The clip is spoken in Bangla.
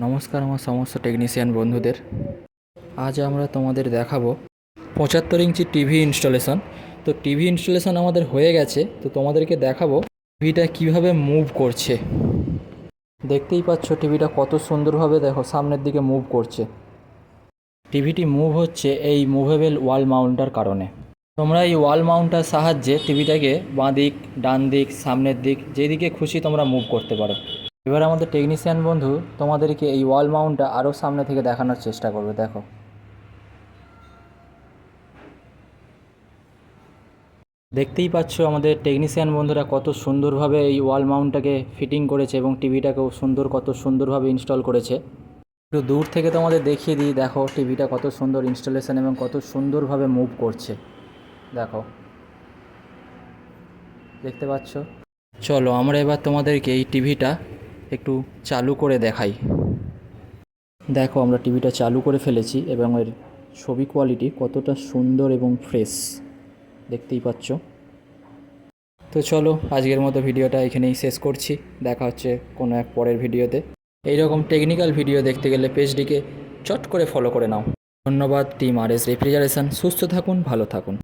নমস্কার আমার সমস্ত টেকনিশিয়ান বন্ধুদের। আজ আমরা তোমাদের দেখাবো 75 ইঞ্চি টিভি ইনস্টলেশন। তো টিভি ইনস্টলেশন আমাদের হয়ে গেছে, তো তোমাদেরকে দেখাবো টিভিটা কিভাবে মুভ করছে। দেখতেই পাচ্ছ টিভিটা কত সুন্দরভাবে দেখো সামনের দিকে মুভ করছে। টিভিটি মুভ হচ্ছে এই মুভেবল ওয়াল মাউন্টার কারণে। তোমরা এই ওয়াল মাউন্টার সাহায্যে টিভিটাকে বাঁ দিক, ডান দিক, সামনের দিক যেদিকে খুশি তোমরা মুভ করতে পারো। এবার আমাদের টেকনিশিয়ান বন্ধু তোমাদেরকে এই ওয়াল মাউন্টটা আরও সামনে থেকে দেখানোর চেষ্টা করবে। দেখো, দেখতেই পাচ্ছ আমাদের টেকনিশিয়ান বন্ধুরা কত সুন্দরভাবে এই ওয়াল মাউন্টটাকে ফিটিং করেছে এবং টিভিটাকেও কত সুন্দরভাবে ইনস্টল করেছে। একটু দূর থেকে তোমাদের দেখিয়ে দিই, দেখো টিভিটা কত সুন্দর ইনস্টলেশন এবং কত সুন্দরভাবে মুভ করছে। দেখো, দেখতে পাচ্ছ। চলো আমরা এবার তোমাদেরকে এই টিভিটা একটু চালু করে দেখাই। দেখো, আমরা টিভিটা চালু করে ফেলেছি এবং এর ছবি কোয়ালিটি কতটা সুন্দর এবং ফ্রেশ দেখতেই পাচ্ছ। তো চলো আজকের মতো ভিডিওটা এখানেই শেষ করছি। দেখা হচ্ছে কোনো এক পরের ভিডিওতে। এইরকম টেকনিক্যাল ভিডিও দেখতে গেলে পেজটিকে চট করে ফলো করে নাও। ধন্যবাদ টিম আর এস রেফ্রিজারেশন। সুস্থ থাকুন, ভালো থাকুন।